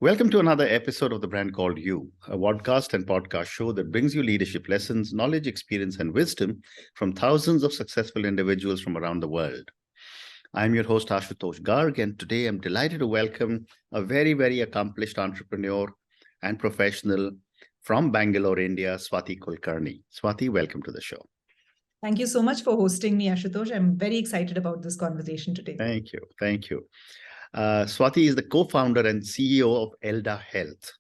Welcome to another episode of The Brand Called You, a podcast and podcast show that brings you leadership lessons, knowledge, experience, and wisdom from thousands of successful individuals from around the world. I'm your host, Ashutosh Garg, and today I'm delighted to welcome a very, very accomplished entrepreneur and professional from Bangalore, India, Swathi Kulkarni. Swathi, welcome to the show. Thank you so much for hosting me, Ashutosh. I'm very excited about this conversation today. Thank you. Thank you. Swathi is the co-founder and CEO of Elda Health.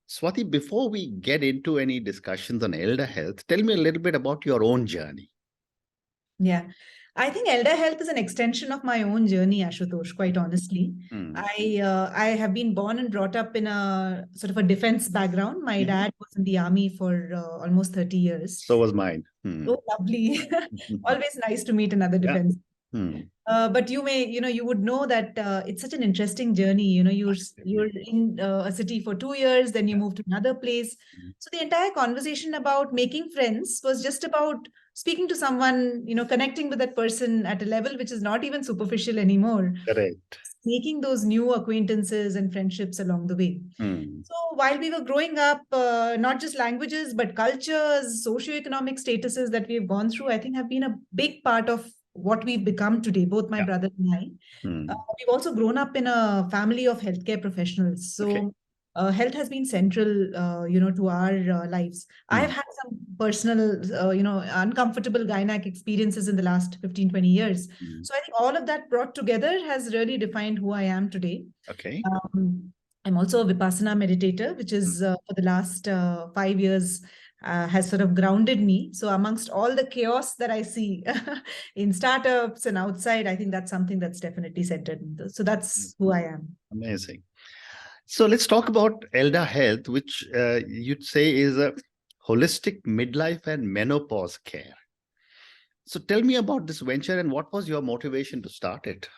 Swathi, before we get into any discussions on Elda Health, tell me a little bit about your own journey. Yeah, I think Elda Health is an extension of my own journey, Ashutosh, quite honestly. I have been born and brought up in a sort of a defense background. My dad was in the army for almost 30 years. So was mine. Oh, lovely. Always nice to meet another defense. But you would know that it's such an interesting journey. You're in a city for 2 years, then you move to another place. So the entire conversation about making friends was just about speaking to someone, connecting with that person at a level which is not even superficial anymore. Correct. Making those new acquaintances and friendships along the way. So while we were growing up, not just languages, but cultures, socioeconomic statuses that we've gone through, I think have been a big part of what we've become today, both my brother and I. We've also grown up in a family of healthcare professionals. So health has been central, to our lives. I've had some personal, uncomfortable gynec experiences in the last 15, 20 years. So I think all of that brought together has really defined who I am today. Okay. I'm also a Vipassana meditator, which is for the last 5 years has sort of grounded me. So amongst all the chaos that I see in startups and outside, I think that's something that's definitely centered in this. So that's who I am. Amazing. So let's talk about Elda Health, which you'd say is a holistic midlife and menopause care. So tell me about this venture and what was your motivation to start it?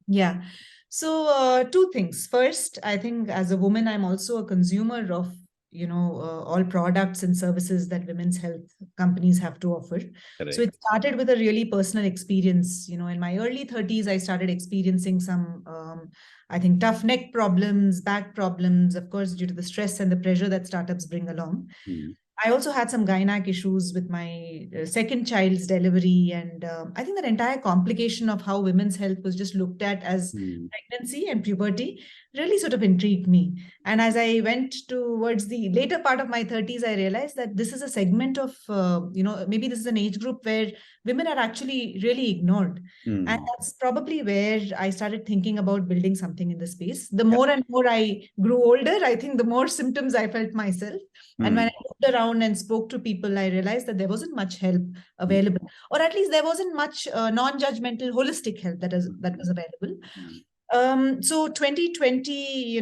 Yeah. So two things. First, I think as a woman, I'm also a consumer of all products and services that women's health companies have to offer. Correct. So it started with a really personal experience. In my early 30s, I started experiencing some, I think, tough neck problems, back problems, of course, due to the stress and the pressure that startups bring along. I also had some gynec issues with my second child's delivery. And I think that entire complication of how women's health was just looked at as pregnancy and puberty really sort of intrigued me. And as I went towards the later part of my 30s, I realized that this is a segment of, maybe this is an age group where women are actually really ignored. And that's probably where I started thinking about building something in the space. The more and more I grew older, I think the more symptoms I felt myself. And when I looked around and spoke to people, I realized that there wasn't much help available, or at least there wasn't much non-judgmental, holistic help that was available. So 2020,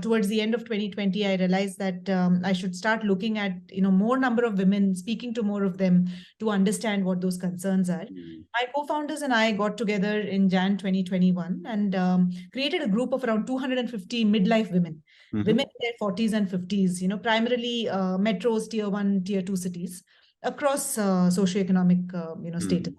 towards the end of 2020, I realized that I should start looking at, more number of women, speaking to more of them to understand what those concerns are. My co-founders and I got together in Jan 2021 and created a group of around 250 midlife women, women in their 40s and 50s, primarily metros, tier 1, tier 2 cities across socioeconomic, status.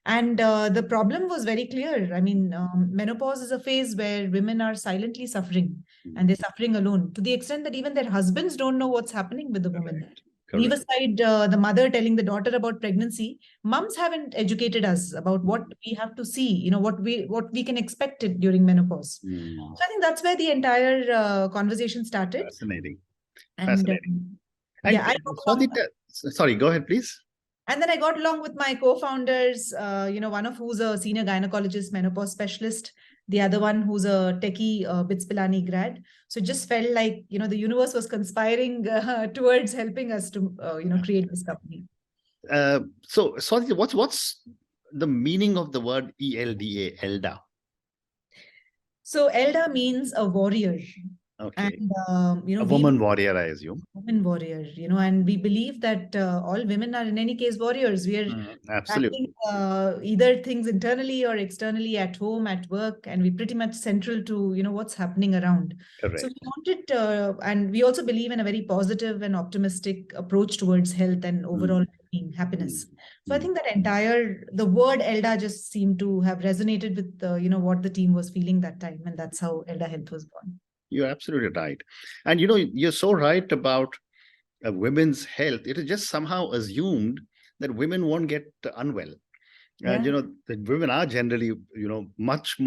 And the problem was very clear. I mean, menopause is a phase where women are silently suffering and they're suffering alone to the extent that even their husbands don't know what's happening with the woman. Correct. Leave aside the mother telling the daughter about pregnancy, moms haven't educated us about what we have to see, what we can expect it during menopause. So I think that's where the entire conversation started. Fascinating. And, Fascinating. Sorry, go ahead, please. And then I got along with my co-founders, one of who's a senior gynecologist, menopause specialist, the other one who's a techie, BITS Pilani grad. So it just felt like, the universe was conspiring towards helping us to, create this company. So what's the meaning of the word ELDA, Elda? So Elda means a warrior. Okay. And, a woman warrior, I assume. Woman warrior, and we believe that all women are in any case warriors. We are absolutely either things internally or externally at home, at work, and we're pretty much central to, what's happening around. Correct. So we wanted, and we also believe in a very positive and optimistic approach towards health and overall well-being, happiness. So I Mm. think the word Elda just seemed to have resonated with, what the team was feeling that time. And that's how Elda Health was born. You're absolutely right. And you're so right about women's health. It is just somehow assumed that women won't get unwell. And, Yeah. that women are generally, much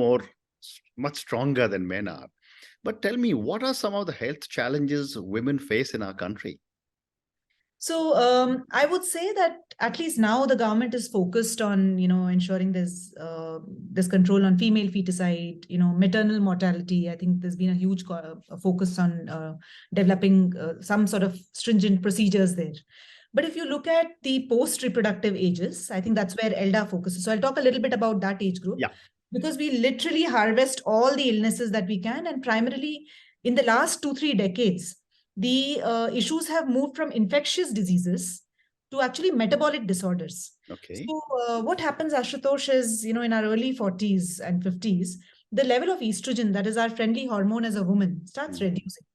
stronger than men are. But tell me, what are some of the health challenges women face in our country? So I would say that at least now the government is focused on, ensuring there's control on female feticide, maternal mortality. I think there's been a huge focus on developing some sort of stringent procedures there. But if you look at the post-reproductive ages, I think that's where ELDA focuses. So I'll talk a little bit about that age group, Yeah. because we literally harvest all the illnesses that we can, and primarily in the last 2-3 decades the issues have moved from infectious diseases to actually metabolic disorders. Okay. So, what happens, Ashutosh, is, in our early 40s and 50s, the level of estrogen, that is our friendly hormone as a woman, starts reducing.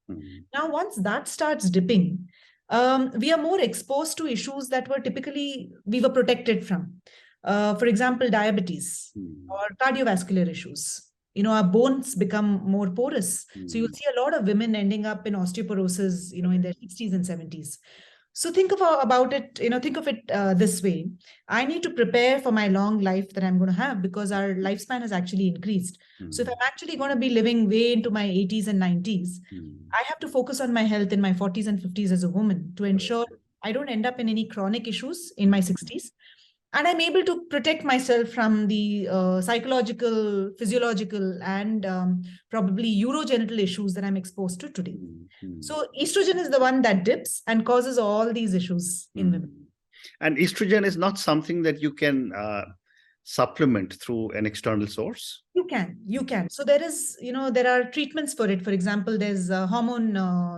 Now, once that starts dipping, we are more exposed to issues that were typically we were protected from. For example, diabetes or cardiovascular issues. Our bones become more porous. So you'll see a lot of women ending up in osteoporosis, in their 60s and 70s. So about it, think of it this way. I need to prepare for my long life that I'm going to have, because our lifespan has actually increased. So if I'm actually going to be living way into my 80s and 90s, I have to focus on my health in my 40s and 50s as a woman to ensure I don't end up in any chronic issues in my 60s. And I'm able to protect myself from the psychological, physiological, and probably urogenital issues that I'm exposed to today. So estrogen is the one that dips and causes all these issues in women. And estrogen is not something that you can supplement through an external source? You can. So there are treatments for it. For example, there's hormone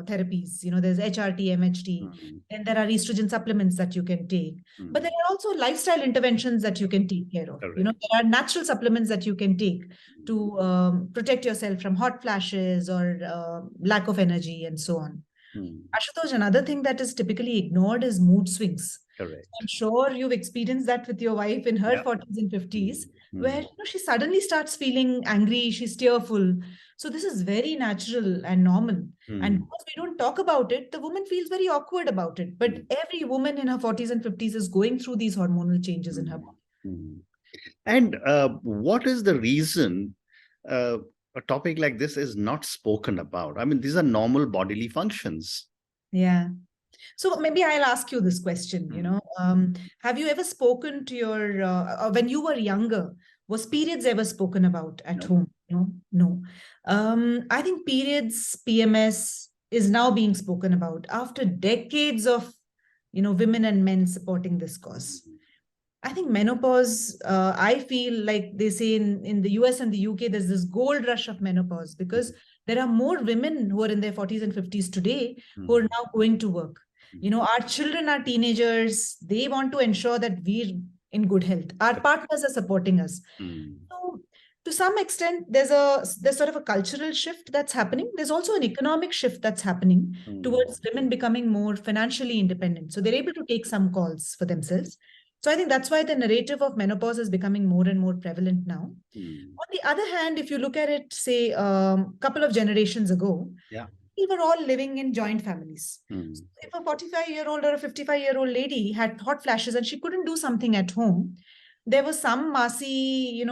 therapies, there's HRT, MHT, and there are estrogen supplements that you can take. But there are also lifestyle interventions that you can take care of. Correct. There are natural supplements that you can take to protect yourself from hot flashes or lack of energy and so on. Ashutosh, another thing that is typically ignored is mood swings. Correct. I'm sure you've experienced that with your wife in her 40s and 50s, where she suddenly starts feeling angry, she's tearful. So this is very natural and normal. And because we don't talk about it, the woman feels very awkward about it. But every woman in her 40s and 50s is going through these hormonal changes in her body. And what is the reason a topic like this is not spoken about? I mean, these are normal bodily functions. Yeah. So maybe I'll ask you this question, have you ever spoken to when you were younger, was periods ever spoken about at home? No. I think periods, PMS is now being spoken about after decades of, women and men supporting this cause. I think menopause, I feel like they say in the US and the UK, there's this gold rush of menopause because there are more women who are in their 40s and 50s today who are now going to work. Our children are teenagers. They want to ensure that we're in good health. Our partners are supporting us. So to some extent, there's sort of a cultural shift that's happening. There's also an economic shift that's happening towards women becoming more financially independent. So they're able to take some calls for themselves. So I think that's why the narrative of menopause is becoming more and more prevalent now. On the other hand, if you look at it, say, a couple of generations ago, we were all living in joint families. So if a 45-year-old or a 55-year-old lady had hot flashes and she couldn't do something at home, there was some Masi,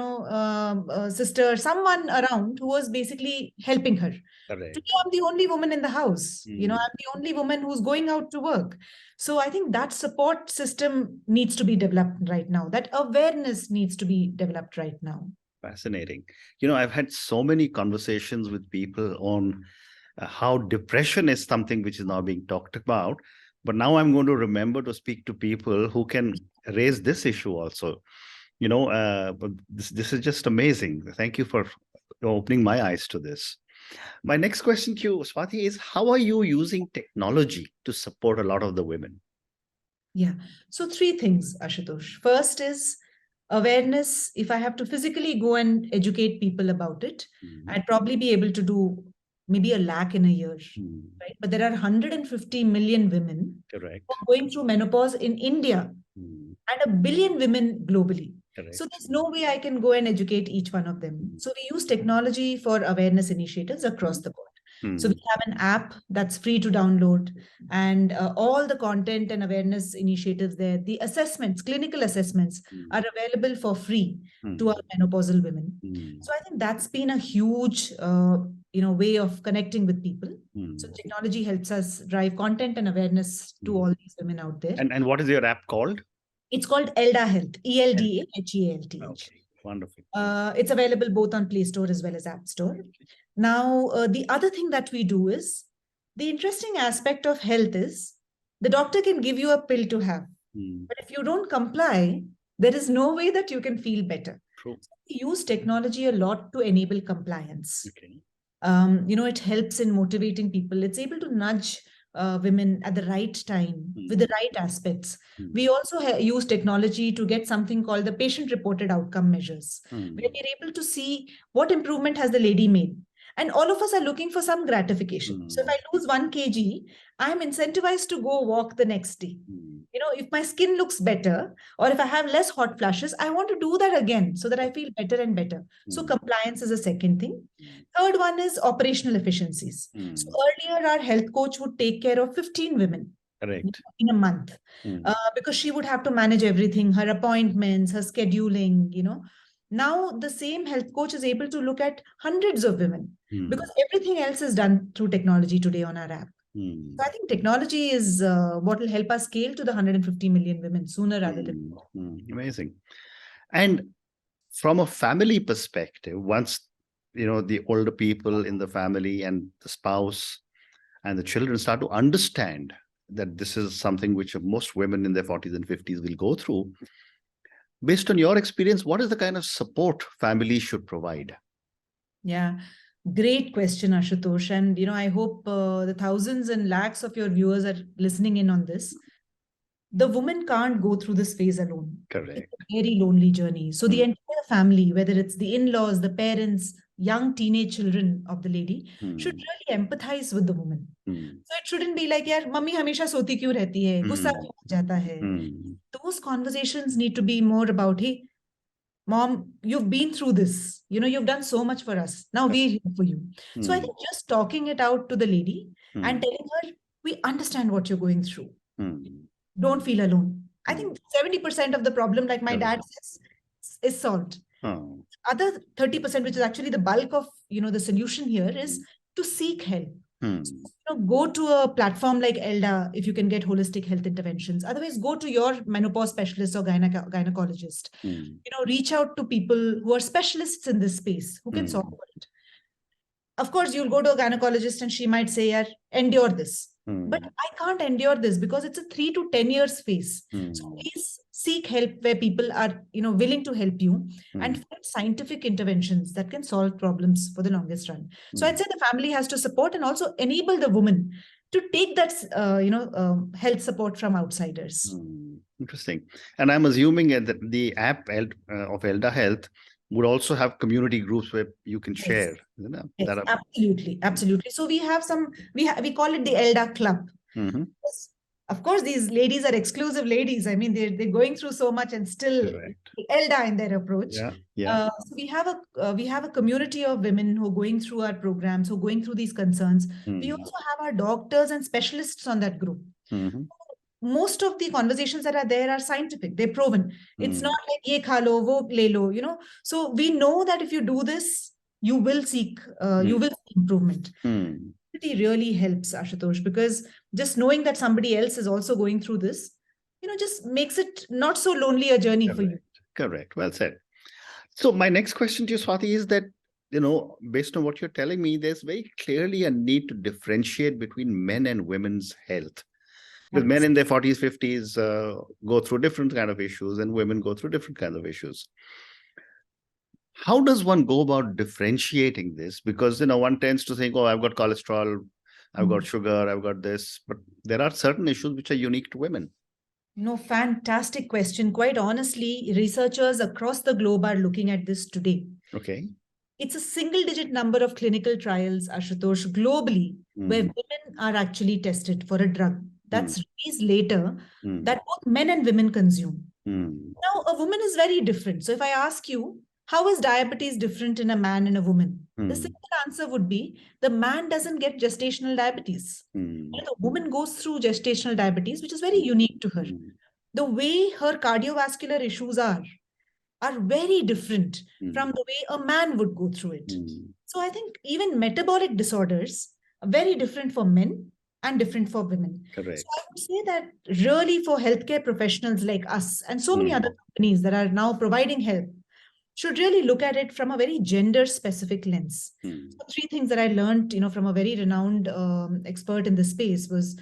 sister, someone around who was basically helping her. Correct. Today, I'm the only woman in the house. I'm the only woman who's going out to work. So I think that support system needs to be developed right now. That awareness needs to be developed right now. Fascinating. I've had so many conversations with people on how depression is something which is now being talked about. But now I'm going to remember to speak to people who can raise this issue also. But this is just amazing. Thank you for opening my eyes to this. My next question to you, Swathi, is how are you using technology to support a lot of the women? Yeah. So 3 things, Ashutosh. First is awareness. If I have to physically go and educate people about it, I'd probably be able to do maybe 1 lakh in a year, right? But there are 150 million women Correct. going through menopause in India and 1 billion women globally. Correct. So there's no way I can go and educate each one of them. Mm. So we use technology for awareness initiatives across the board. So we have an app that's free to download, and all the content and awareness initiatives there, the assessments, clinical assessments are available for free to our menopausal women. So I think that's been a huge, way of connecting with people. So technology helps us drive content and awareness to all these women out there. And what is your app called? It's called Elda Health, ELDAHEALTH. Okay, wonderful. It's available both on Play Store as well as App Store. Now, the other thing that we do is, the interesting aspect of health is the doctor can give you a pill to have. But if you don't comply, there is no way that you can feel better. True. So we use technology a lot to enable compliance. Okay. It helps in motivating people. It's able to nudge women at the right time with the right aspects. We also use technology to get something called the patient reported outcome measures, where we're able to see what improvement has the lady made. And all of us are looking for some gratification. So if I lose 1 kg, I'm incentivized to go walk the next day. If my skin looks better, or if I have less hot flashes, I want to do that again so that I feel better and better. So compliance is a second thing. Third one is operational efficiencies. So earlier, our health coach would take care of 15 women. Correct. In a month, because she would have to manage everything, her appointments, her scheduling. Now the same health coach is able to look at hundreds of women, because everything else is done through technology today on our app. So I think technology is what will help us scale to the 150 million women sooner rather than later. Amazing. And from a family perspective, once the older people in the family and the spouse and the children start to understand that this is something which most women in their 40s and 50s will go through, based on your experience, what is the kind of support families should provide? Yeah, great question, Ashutosh. And, I hope the thousands and lakhs of your viewers are listening in on this. The woman can't go through this phase alone. Correct. It's a very lonely journey. So the entire family, whether it's the in-laws, the parents, young teenage children of the lady, should really empathize with the woman. So it shouldn't be like, yaar, mummy hamesha soti kyun rehti hai? Gussa kyun aa jata hai? Those conversations need to be more about, hey, Mom, you've been through this. You've done so much for us. Now we're here for you. So I think just talking it out to the lady and telling her, we understand what you're going through. Don't feel alone. I think 70% of the problem, like my dad says, is solved. Other 30%, which is actually the bulk of the solution here, is to seek help. So, go to a platform like Elda if you can get holistic health interventions. Otherwise, go to your menopause specialist or gynecologist. Reach out to people who are specialists in this space who can solve it. Of course, you'll go to a gynecologist and she might say, "Yeah, endure this." But I can't endure this because it's a 3 to 10 years phase. So please seek help where people are, willing to help you and find scientific interventions that can solve problems for the longest run. So I'd say the family has to support and also enable the woman to take that, health support from outsiders. Interesting. And I'm assuming that the app of Elda Health would also have community groups where you can share. Yes, absolutely. So we have we call it the Elda Club. Of course, these ladies are exclusive ladies. I mean, they're going through so much and still Elda in their approach. So we have a community of women who are going through our programs, who are going through these concerns. We also have our doctors and specialists on that group. Most of the conversations that are there are scientific. They're proven. It's not like ye kha lo, wo le lo, So we know that if you do this, you will seek improvement. It really helps, Ashutosh, because just knowing that somebody else is also going through this, just makes it not so lonely a journey for you. Correct. Well said. So my next question to you, Swathi, is that, based on what you're telling me, there's very clearly a need to differentiate between men and women's health. Because men in their 40s, 50s go through different kind of issues and women go through different kinds of issues. How does one go about differentiating this? Because, one tends to think, oh, I've got cholesterol, I've got sugar, I've got this. But there are certain issues which are unique to women. No, fantastic question. Quite honestly, researchers across the globe are looking at this today. Okay. It's a single-digit number of clinical trials, Ashutosh, globally, where women are actually tested for a drug that's released later that both men and women consume. Now, a woman is very different. So if I ask you, how is diabetes different in a man and a woman? The simple answer would be the man doesn't get gestational diabetes. The woman goes through gestational diabetes, which is very unique to her. The way her cardiovascular issues are very different from the way a man would go through it. So I think even metabolic disorders are very different for men and different for women. Correct. So I would say that really for healthcare professionals like us and so many other companies that are now providing help should really look at it from a very gender specific lens. So three things that I learned, from a very renowned expert in this space was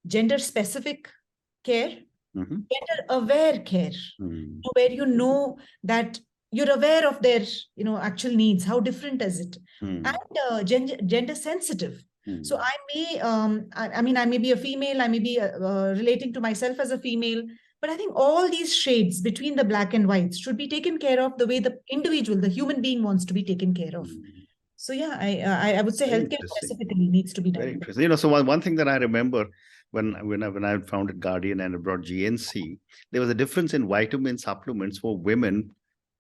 gender specific care, gender aware care, where you know that you're aware of their actual needs, how different is it, and gender sensitive. So I may I mean I may be a female, I may be relating to myself as a female, but I think all these shades between the black and whites should be taken care of the way the individual, the human being wants to be taken care of. So yeah, I would say Very healthcare interesting. specifically needs to be done. Very interesting. So one thing that I remember when I founded Guardian and I brought GNC, there was a difference in vitamin supplements for women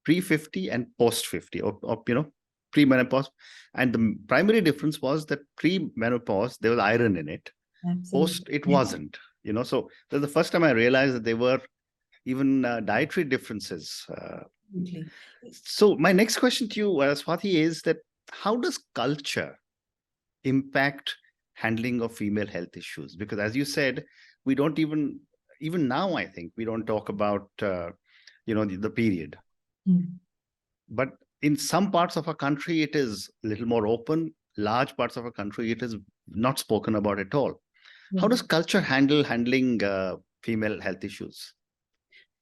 pre-50 and post-50, or pre-menopause. And the primary difference was that pre-menopause, there was iron in it. Absolutely. Post, it wasn't. So that's the first time I realized that there were even dietary differences. So my next question to you, Swathi, is that how does culture impact handling of female health issues? Because as you said, we don't even now, I think we don't talk about the period. But in some parts of our country it is a little more open. Large parts of our country it is not spoken about at all. How does culture handling female health issues?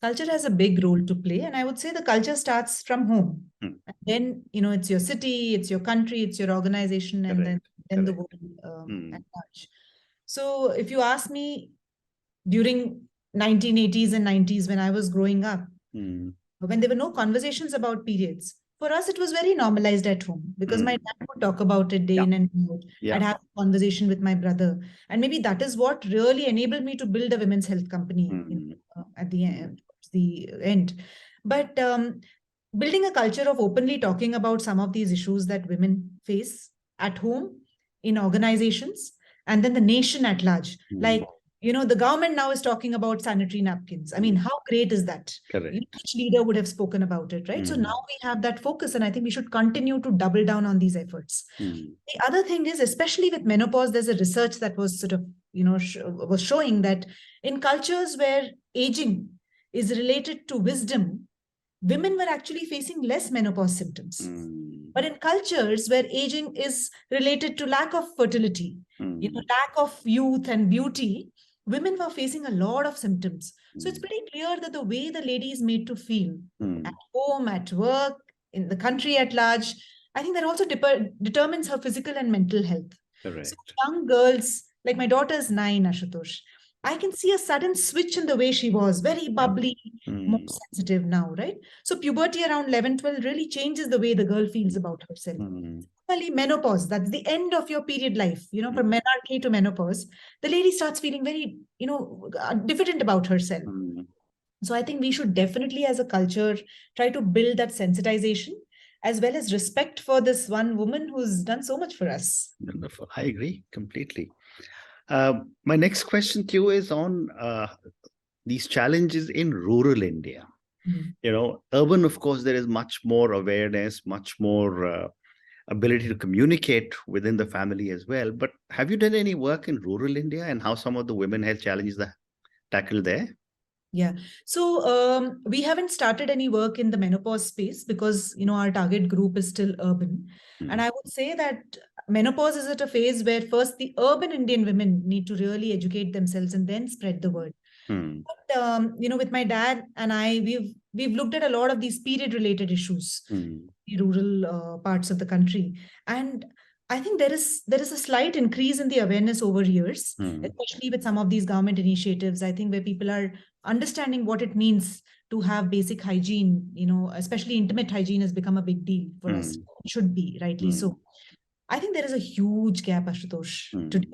Culture has a big role to play, and I would say the culture starts from home. And then it's your city, it's your country, it's your organization, and then the world at large. So if you ask me, during 1980s and 90s when I was growing up, when there were no conversations about periods, for us it was very normalized at home because my dad would talk about it day in and day out. I'd have a conversation with my brother, and maybe that is what really enabled me to build a women's health company at the end. But building a culture of openly talking about some of these issues that women face at home, in organizations, and then the nation at large. Like, the government now is talking about sanitary napkins. I mean, how great is that? Each leader would have spoken about it, right? So now we have that focus, and I think we should continue to double down on these efforts. The other thing is, especially with menopause, there's a research that was sort of, was showing that in cultures where aging is related to wisdom, women were actually facing less menopause symptoms. But in cultures where aging is related to lack of fertility, lack of youth and beauty, women were facing a lot of symptoms. So it's pretty clear that the way the lady is made to feel at home, at work, in the country at large, I think that also determines her physical and mental health. So young girls, like my daughter is 9, Ashutosh, I can see a sudden switch in the way she was, very bubbly, more sensitive now, right? So puberty around 11, 12 really changes the way the girl feels about herself. Similarly, menopause, that's the end of your period life, from menarche to menopause, the lady starts feeling very, diffident about herself. So I think we should definitely, as a culture, try to build that sensitization as well as respect for this one woman who's done so much for us. Wonderful. I agree completely. My next question to you is on these challenges in rural India. Urban, of course, there is much more awareness, much more ability to communicate within the family as well. But have you done any work in rural India and how some of the women health challenges are tackled there? Yeah. So we haven't started any work in the menopause space because, our target group is still urban. And I would say that menopause is at a phase where first the urban Indian women need to really educate themselves and then spread the word. But, with my dad and I, we've looked at a lot of these period related issues in the rural parts of the country. And I think there is a slight increase in the awareness over years, especially with some of these government initiatives, I think, where people are understanding what it means to have basic hygiene, especially intimate hygiene has become a big deal for us. It should be, rightly so. I think there is a huge gap, Ashutosh, today.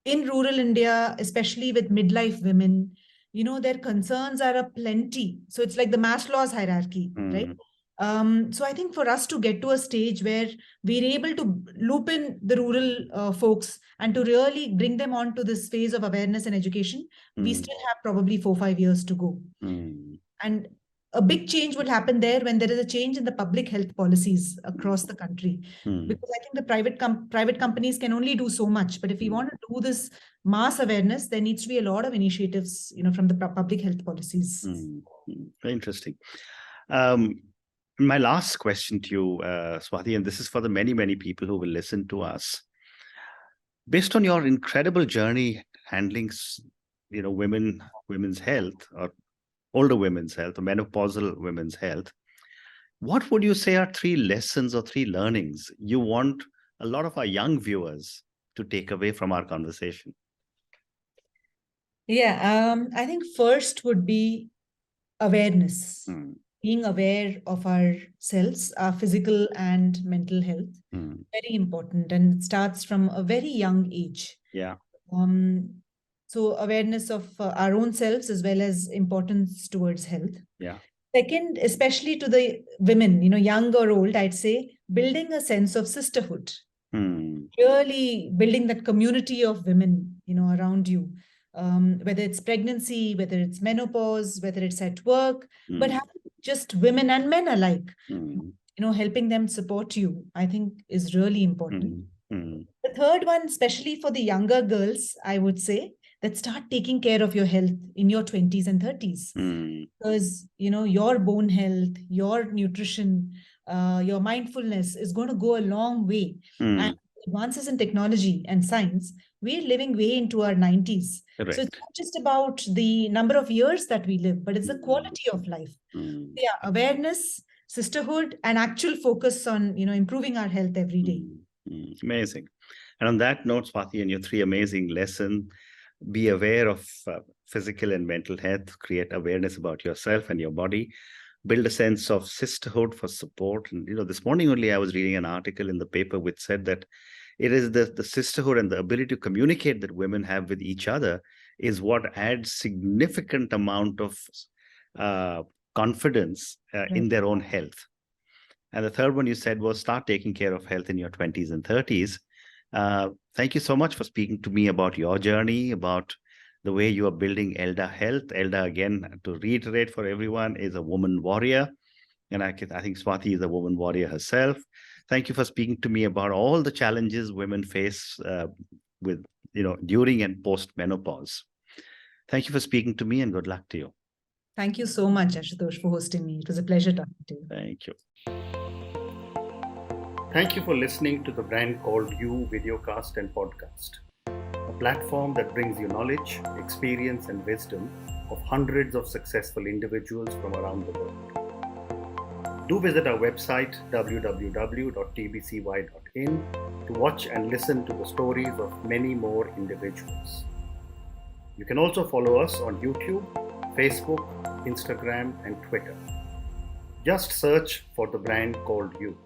In rural India, especially with midlife women, their concerns are aplenty. So it's like the Maslow's hierarchy, right? So I think for us to get to a stage where we're able to loop in the rural folks and to really bring them onto this phase of awareness and education, we still have probably 4-5 years to go. And a big change would happen there when there is a change in the public health policies across the country. Because I think the private companies can only do so much. But if we want to do this mass awareness, there needs to be a lot of initiatives, from the public health policies. Very interesting. My last question to you, Swathi, and this is for the many, many people who will listen to us. Based on your incredible journey handling, women's health, or older women's health, or menopausal women's health, what would you say are 3 lessons or 3 learnings you want a lot of our young viewers to take away from our conversation? Yeah, I think first would be awareness. Being aware of ourselves, our physical and mental health, very important, and it starts from a very young age. Yeah. So awareness of our own selves as well as importance towards health. Yeah. Second, especially to the women, young or old, I'd say building a sense of sisterhood. Really building that community of women, around you. Whether it's pregnancy, whether it's menopause, whether it's at work, but having just women and men alike, helping them support you, I think is really important. The third one, especially for the younger girls, I would say that start taking care of your health in your 20s and 30s. Because, your bone health, your nutrition, your mindfulness is going to go a long way. And advances in technology and science, we're living way into our 90s. Correct. So it's not just about the number of years that we live, but it's the quality of life. Yeah, awareness, sisterhood, and actual focus on, improving our health every day. Amazing. And on that note, Swathi, and your 3 amazing lessons, be aware of physical and mental health, create awareness about yourself and your body, build a sense of sisterhood for support. And, this morning only I was reading an article in the paper which said that it is the sisterhood and the ability to communicate that women have with each other is what adds significant amount of confidence in their own health. And the third one you said was start taking care of health in your 20s and 30s. Thank you so much for speaking to me about your journey, about the way you are building Elda Health. Elda, again, to reiterate for everyone, is a woman warrior. And I think Swathi is a woman warrior herself. Thank you for speaking to me about all the challenges women face with, during and post menopause. Thank you for speaking to me, and good luck to you. Thank you so much, Ashutosh, for hosting me. It was a pleasure talking to you. Thank you. Thank you for listening to the Brand Called You videocast and podcast, a platform that brings you knowledge, experience, and wisdom of hundreds of successful individuals from around the world. Do visit our website www.tbcy.in to watch and listen to the stories of many more individuals. You can also follow us on YouTube, Facebook, Instagram, and Twitter. Just search for the Brand Called You.